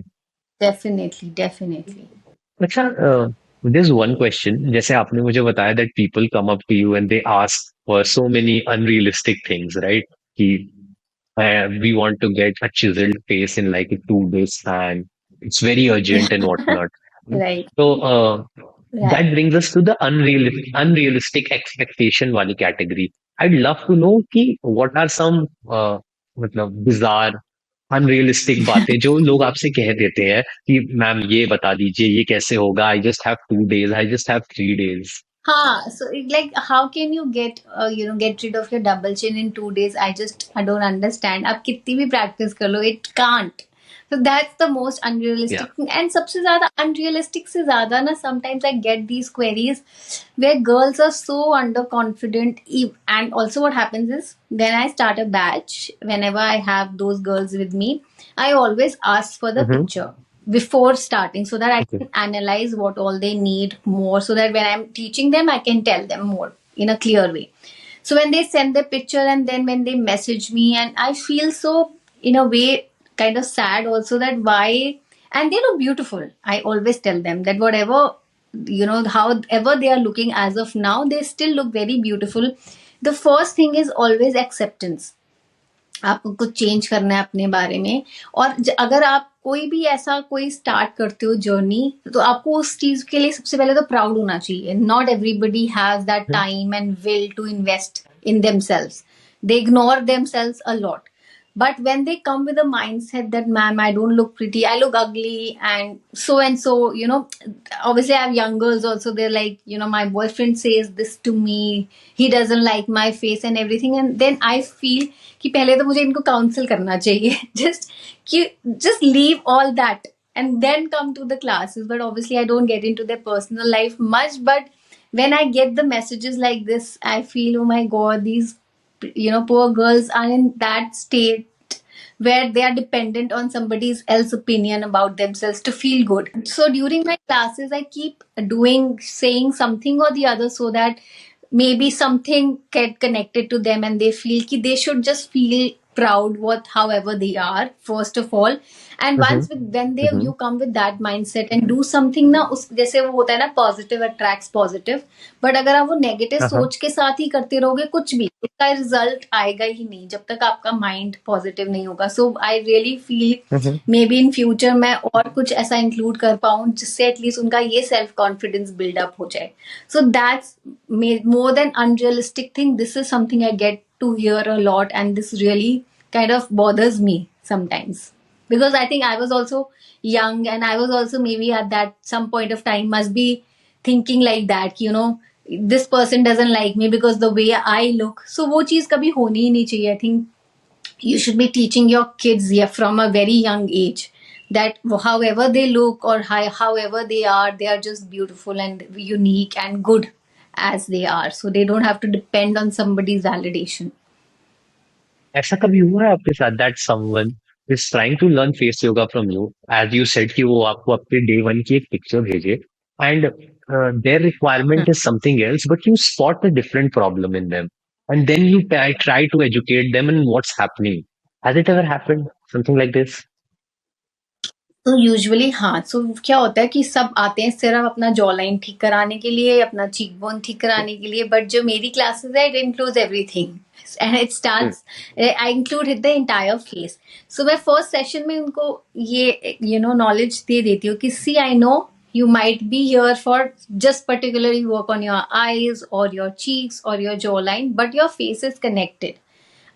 Definitely, definitely. अच्छा, there's one question. जैसे आपने मुझे बताया that people come up to you and they ask for so many unrealistic things, right? कि we want to get a chiseled face in like a 2 days span. It's very urgent and whatnot. Right, So right. that brings us to the unrealistic expectation wali category. I'd love to know कि what are some मतलब bizarre unrealistic बातें जो लोग आपसे कह देते हैं कि मैम ये बता दीजिए ये कैसे होगा I just have 2 days I just have 3 days. So like how can you get rid of your double chin in 2 days? I don't understand. आप कितनी भी practice कर लो, it can't. So that's the most Yeah. unrealistic thing. And सबसे ज़्यादा unrealistic से ज़्यादा ना, sometimes I get these queries where girls are so underconfident. And also what happens is when I start a batch, whenever I have those girls with me, I always ask for the Mm-hmm. picture before starting, so that I Okay. can analyze what all they need more, so that when I'm teaching them, I can tell them more in a clear way. So when they send the picture and then when they message me, and I feel so, in a way, kind of sad also, that why, and they look beautiful. I always tell them that whatever, however they are looking as of now, they still look very beautiful. The first thing is always acceptance. आपको कुछ change करना है अपने बारे में, और अगर आप कोई भी ऐसा कोई स्टार्ट करते हो जर्नी, तो आपको उस चीज के लिए सबसे पहले तो प्राउड होना चाहिए. Not everybody has that time and will to invest in themselves. They ignore themselves a lot. But when they come with a mindset that, ma'am, I don't look pretty, I look ugly, and so, obviously I have young girls also. They're like, my boyfriend says this to me, he doesn't like my face and everything. And then I feel कि पहले तो मुझे इनको council करना चाहिए. Just leave all that and then come to the classes. But obviously I don't get into their personal life much. But when I get the messages like this, I feel, oh my god, these poor girls are in that state where they are dependent on somebody else's opinion about themselves to feel good. So during my classes, I keep saying something or the other, so that maybe something get connected to them and they feel कि they should just feel proud what however they are, first of all. And Mm-hmm. once when they Mm-hmm. you come with that mindset and do something ना, उस जैसे वो होता है ना, positive attracts positive, but अगर आप वो नेगेटिव Uh-huh. सोच के साथ ही करते रहोगे कुछ भी, उसका रिजल्ट आएगा ही नहीं जब तक आपका माइंड पॉजिटिव नहीं होगा. So I really feel Mm-hmm. Maybe in future मैं और कुछ ऐसा इंक्लूड कर पाऊँ जिससे एटलीस्ट उनका ये सेल्फ कॉन्फिडेंस बिल्डअप हो जाए. So that's more than unrealistic thing. This is something I get to hear a lot, and this really kind of bothers me sometimes because I think I was also young, and I was also maybe at that some point of time must be thinking like that. This person doesn't like me because the way I look. So वो चीज कभी होनी ही नहीं चाहिए. I think you should be teaching your kids, yeah, from a very young age, that however they look or however they are just beautiful and unique and good as they are, so they don't have to depend on somebody's validation. ऐसा कभी हुआ है आपके साथ that someone is trying to learn face yoga from you, as you said कि वो आपको अपने day one की एक picture भेजे, and their Hmm. requirement is something else, but you spot a different problem in them, and then you try to educate them on what's happening. Has it ever happened? Something like this? तो usually हाँ, सो क्या होता है कि सब आते हैं सिर्फ अपना जॉ लाइन ठीक कराने के लिए, अपना चीक बोन ठीक कराने के लिए, बट जो मेरी क्लासेस है it includes everything and it Hmm. Starts, I include the entire face. So मैं फर्स्ट सेशन में उनको ये नॉलेज दे देती हूँ कि see I know you might be here for just particularly work on your eyes or your cheeks or your jawline, but your face is connected.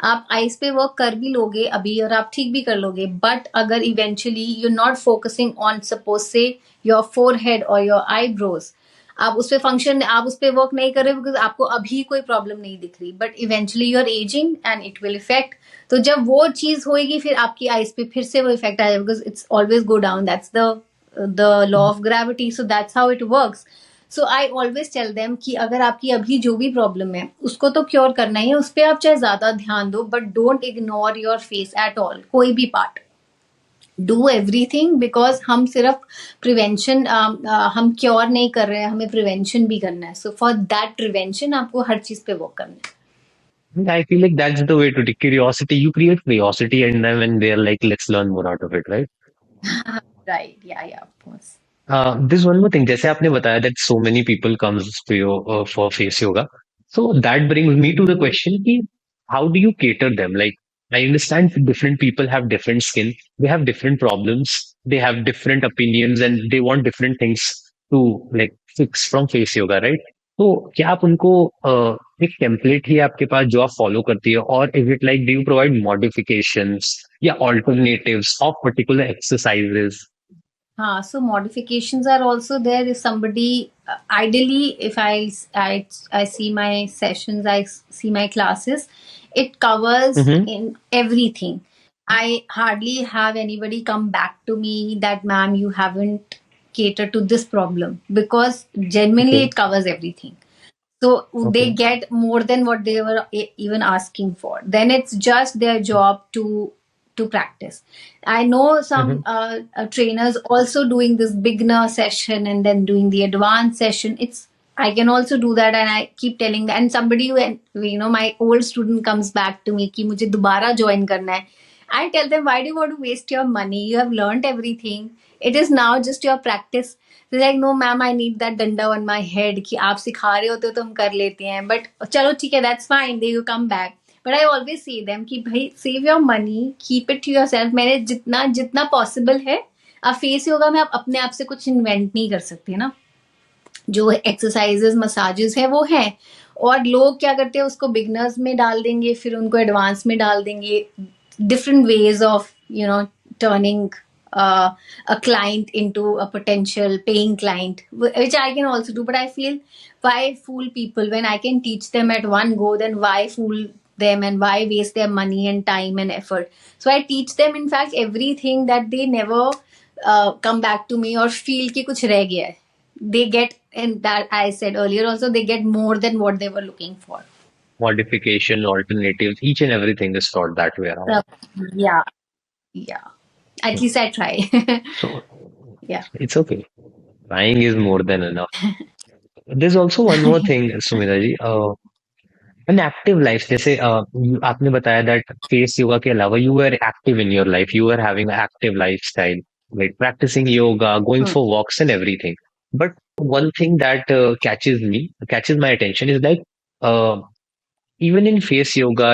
आप ice पे work कर भी लोगे अभी और आप ठीक भी कर लोगे, बट अगर eventually you not focusing on suppose से योर फोर हेड और योर आईब्रोज, आप उस पे फंक्शन आप उस पे वर्क नहीं कर रहे बिकॉज आपको अभी कोई प्रॉब्लम नहीं दिख रही, but eventually you are ageing and it will affect. तो जब वो चीज होएगी फिर आपकी आइस पे फिर से वो इफेक्ट आएगा because it's always go down, that's the law of gravity, so that's how it works. So I always tell them कि अगर आपकी अभी जो भी प्रॉब्लम है उसको तो क्योर करना ही है, उस पर आप चाहे ज्यादा ध्यान दो, but don't ignore your face at all, कोई भी पार्ट. डू एवरीथिंग बिकॉज हम सिर्फ प्रिवेंशन हम क्योर नहीं कर रहे हैं, हमें प्रिवेंशन भी करना है. सो फॉर दैट प्रिवेंशन आपको हर चीज पे वर्क करना I feel like that's the way to curiosity. You create curiosity in them, and they're like, let's learn more out of it, right? है. राइट, या of course. There's one more thing. जैसे आपने बताया that so many people comes to you for face yoga. So that brings me to the question कि how do you cater them? Like I understand different people have different skin, they have different problems, they have different opinions, and they want different things to like fix from face yoga, right? तो क्या आप उनको एक template ही आपके पास जो आप follow करती है, और is it like do you provide modifications या alternatives of particular exercises? So modifications are also there. If somebody, ideally, if I see my sessions, I see my classes, it covers Mm-hmm. in everything. I hardly have anybody come back to me that, ma'am, you haven't catered to this problem, because genuinely Okay. it covers everything. So they Okay. get more than what they were even asking for. Then it's just their job to practice. I know some Mm-hmm. trainers also doing this beginner session and then doing the advanced session. It's I can also do that, and I keep telling that. And somebody when my old student comes back to me कि मुझे दोबारा join करना है, I tell them, why do you want to waste your money? You have learned everything. It is now just your practice. They're like, no, ma'am, I need that danda on my head कि आप सिखा रहे होते हो तो हम कर लेते हैं. But चलो ठीक है, that's fine. They will come back. But I always say them कि भाई save your money, keep it to yourself. मैंने जितना जितना possible है, आप फेस योगा में आप अपने आप से कुछ इन्वेंट नहीं कर सकते ना. जो एक्सरसाइजेस मसाजेस है वो है, और लोग क्या करते हैं उसको बिगनर्स में डाल देंगे फिर उनको एडवांस में डाल देंगे. Different ways of turning a client into a potential paying client, which I can also do. But I feel, why fool people when I can teach them at one go? Then why fool them and why waste their money and time and effort? So I teach them in fact everything that they never come back to me or feel कि कुछ रह गया है. They get, and that I said earlier also, they get more than what they were looking for. Modification, alternatives, each and everything is taught that way So, around. yeah, yeah. At least I try. So Yeah. it's okay. Trying is more than enough. There's also one more thing, Sumita ji. An active life जैसे आपने बताया that face yoga के अलावा you are active in your life, you are having active lifestyle, like practicing yoga, going Hmm. for walks and everything. But one thing that catches my attention is like uh, even in face yoga,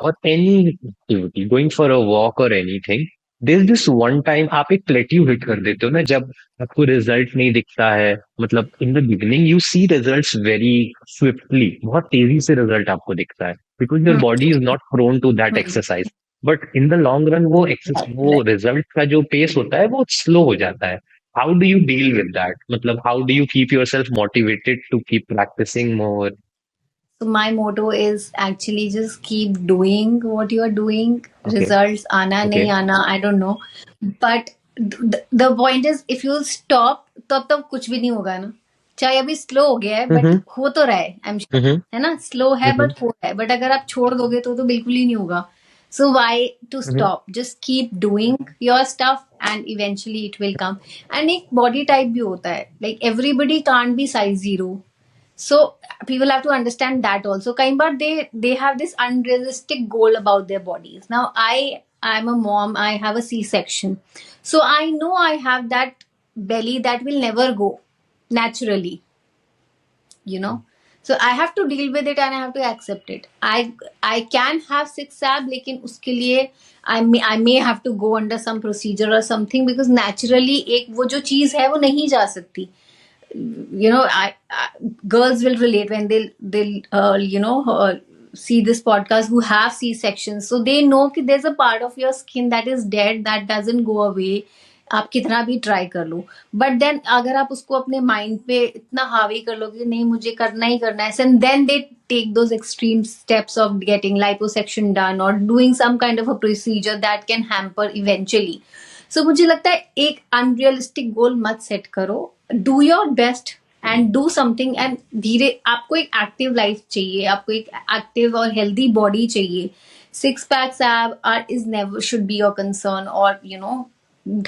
or any activity, going for a walk or anything, there's this one time आप एक plateau hit कर देते हो ना, जब आपको result नहीं दिखता है, मतलब in the beginning you see results very swiftly, बहुत तेजी से रिजल्ट आपको दिखता है because your Hmm. Body is not prone to that Hmm. Exercise, but in the long run वो Right, वो right. रिजल्ट का जो पेस होता है वो स्लो हो जाता है. How do you deal with that, मतलब how do you keep yourself motivated to keep practising more? So my motto is actually just keep doing what you are doing. Okay. Results आना okay. नहीं आना, I don't know. But the point is, if you stop, तो अब तक कुछ भी नहीं होगा ना. चाहे अभी स्लो हो गया है, बट हम्म. हो तो रहा है, आई एम श्योर. हम्म. है ना, स्लो है हम्म. बट हो रहा है. बट अगर आप छोड़ दोगे तो बिल्कुल ही नहीं होगा. So why to hmm. stop? Just keep doing your stuff and eventually it will come. And एक body type भी होता है. Like everybody can't be size 0. So people have to understand that also. Kind but they have this unrealistic goal about their bodies. Now I'm a mom, I have a C-section. So I know I have that belly that will never go naturally, you know. So I have to deal with it and I have to accept it. I can have six ab, लेकिन उसके लिए I may have to go under some procedure or something, because naturally एक वो जो चीज है वो नहीं जा सकती. You know, girls will relate when they'll see this podcast who have C sections, so they know कि there's a part of your skin that is dead, that doesn't go away. आप कितना भी ट्राई कर लो, but then अगर आप उसको अपने mind पे इतना हावी कर लो कि नहीं मुझे करना ही करना है, and then they take those extreme steps of getting liposuction done और doing some kind of a procedure that can hamper eventually. So मुझे लगता है एक अनरियलिस्टिक गोल मत सेट करो. Do your best and do something, and धीरे. आपको एक एक्टिव लाइफ चाहिए, आपको एक एक्टिव और हेल्दी बॉडी चाहिए. Six packs are is never should be your concern, और यू नो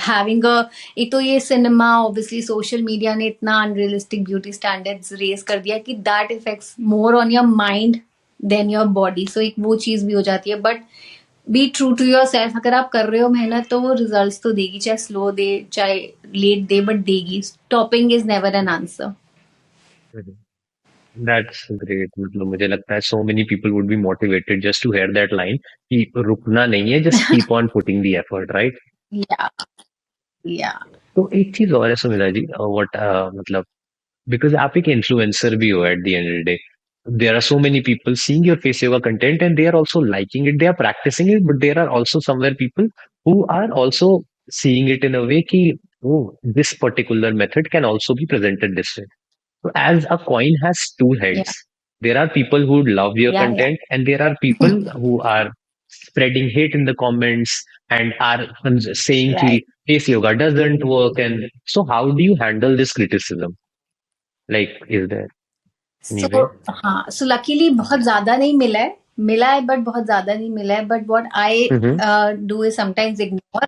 हैविंग अ. एक तो ये सिनेमा, ऑब्वियसली सोशल मीडिया ने इतना अनरियलिस्टिक ब्यूटी स्टैंडर्ड्स रेज कर दिया कि that effects more on your mind then your body. So एक वो चीज भी हो जाती है. But be true to yourself. अगर आप कर रहे हो मेहनत तो वो रिजल्ट तो देगी, चाहे स्लो दे चाहे लेट दे, बट देगी. Stopping is never an answer. That's great. मतलब मुझे लगता है so many people would be motivated just to hear that line कि रुकना नहीं है, just keep on putting the effort, right? Yeah yeah तो एक चीज और है सुमिता जी, व्हाट मतलब बिकॉज आप एक इन्फ्लुएंसर भी हो at the end of the day, there are so many people seeing your face yoga content and they are also liking it, they are practicing it, but there are also somewhere people who are also seeing it in a way ki, oh, this particular method can also be presented this way. So as a coin has two या heads, there are people who love your या content and there are people who are spreading hate in the comments and are saying ki right. face yoga doesn't work. And so how do you handle this criticism? Like, is there any so way? हाँ, so luckily बहुत ज्यादा नहीं मिला है. मिला है but बहुत ज्यादा नहीं मिला है. But what I Mm-hmm. Do is sometimes ignore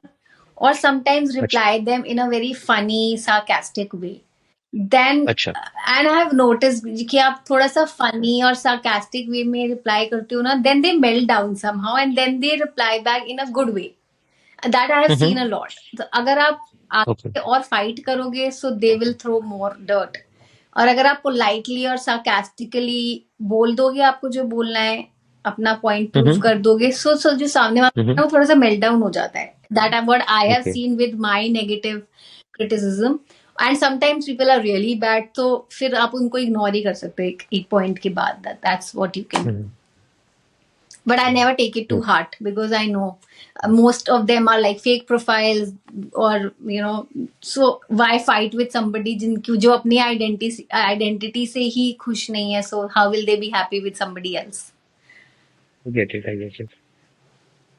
or sometimes अच्छा. reply them in a very funny sarcastic way. Then अच्छा. and I have noticed कि आप थोड़ा सा funny और sarcastic way में reply करते हो ना, then they melt down somehow and then they reply back in a good way. That I have seen Mm-hmm. a lot. तो अगर आप Okay. आगे और fight करोगे, so they will throw more dirt. और अगर आप politely और sarcastically बोल दोगे आपको जो बोलना है, अपना पॉइंट प्रूव Mm-hmm. कर दोगे, सो जो सामने वाला है Mm-hmm. वो थोड़ा सा मेल्ट डाउन हो जाता है. That I what I have Okay. Seen with my negative criticism. And sometimes people are really bad, तो फिर आप उनको इग्नोर ही कर सकते हो एक पॉइंट के बाद. That's what you can do. Mm-hmm. But I never take it to Okay. heart because I know most of them are like fake profiles, or you know, so why fight with somebody जिनकी जो अपनी identity से ही खुश नहीं है, so how will they be happy with somebody else? I get it. I get it.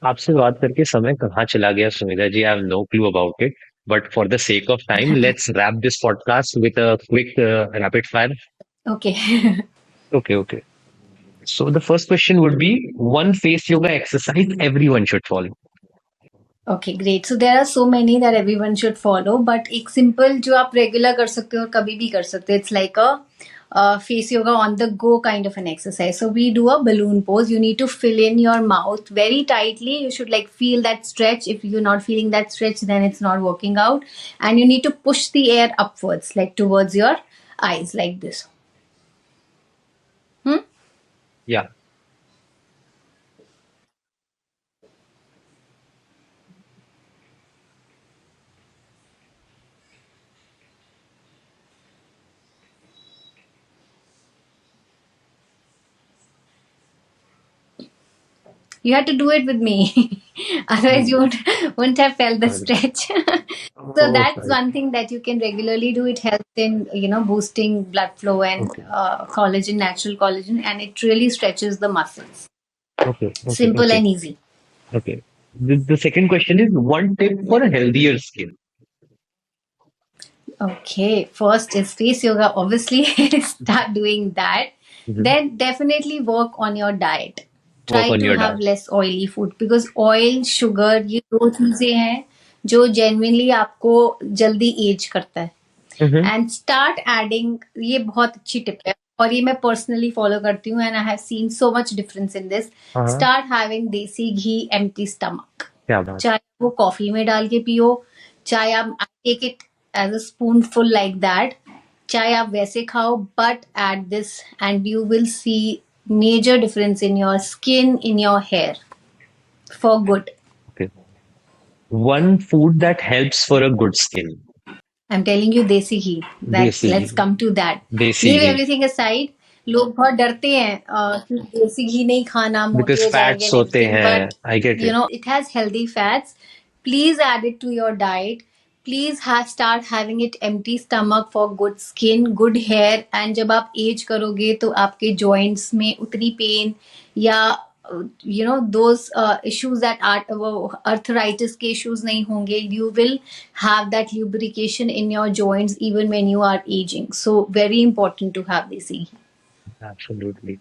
आपसे बात करके समय कहाँ चला गया Sumita ji, I have no clue about it. But for the sake of time, let's wrap this podcast with a quick rapid fire. Okay. Okay. Okay. So the first question would be one face yoga exercise everyone should follow. Okay, great. So there are so many that everyone should follow, but एक simple जो आप regular कर सकते हो और कभी भी कर सकते हो. It's like a face yoga on the go kind of an exercise. So we do a balloon pose. You need to fill in your mouth very tightly. You should like feel that stretch. If you're not feeling that stretch, then it's not working out. And you need to push the air upwards, like towards your eyes, like this. Hmm? Yeah. You had to do it with me. Otherwise, you wouldn't have felt the Sorry. stretch. So Oh, that's sorry. one thing that you can regularly do. It helps in boosting blood flow and Okay. collagen, natural collagen, and it really stretches the muscles. Okay. Okay. Simple Okay. and easy. Okay. The second question is one tip for a healthier skin. Okay, first is face yoga. Obviously, start doing that. Mhm. Then definitely work on your diet. Work Try on to your have diet. less oily food because oil, sugar ये दो चीजें हैं जो genuinely आपको जल्दी as करता है. Mm-hmm. And start adding, ये बहुत अच्छी टिप है और ये मैं पर्सनली फॉलो करती हूँ and I have seen so much difference in this. हाँ, स्टार्ट हैविंग देसी घी एम्प्टी स्टमक. क्या बात. चाहे वो कॉफी में डाल के पियो, चाहे आप टेक इट एज अ स्पून फुल लाइक दैट, चाहे आप वैसे खाओ, but at this end you will see major difference in your skin, in your hair, for good. Okay. One food that helps for a good skin. I'm telling you desi ghee. That Desi let's ghee. come to that. Desi Leave ghee. everything aside. लोग बहुत डरते हैं कि देसी घी नहीं खाना, मोटे Because हो जाएंगे fats एंड होते एवरीथिंग, हैं. But I get it. it has healthy fats. Please add it to your diet. Please start having it empty stomach for good skin, good hair. And जब आप एज करोगे तो आपके joints में उतनी pen या those issues that are arthritis के issues नहीं होंगे. You will have that lubrication in your joints even when you are aging. So very important to have this. Absolutely.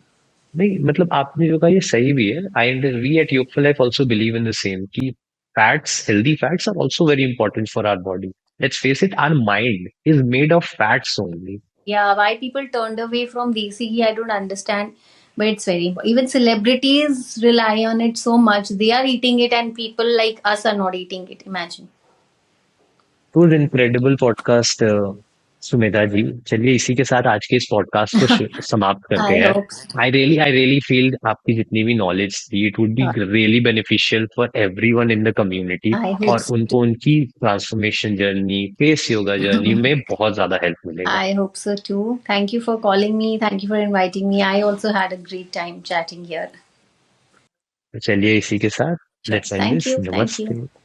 नहीं मतलब आपने जो कहा ये सही भी है. And we at Yoga for Life also believe in the same कि fats, healthy fats are also very important for our body. Let's face it, our mind is made of fats only. Yeah, why people turned away from desi ghee, I don't understand. But it's very important. Even celebrities rely on it so much. They are eating it, and people like us are not eating it. Imagine. It was incredible podcast, Sumedha जी. चलिए इसी के साथ आज के इस podcast को समाप्त करते I हैं. hope. आई रियली फील आपकी जितनी भी नॉलेज थी it would B Uh, really beneficial for everyone in the community. I hope और so too. उनको उनकी transformation journey, face yoga journey में बहुत ज्यादा हेल्प मिलेगा. I hope so too. Thank you for calling me. Thank you for inviting me. I also had a great time chatting here. तो चलिए इसी के साथ Sure. Let's end Thank this. you. Thank you. नमस्ते.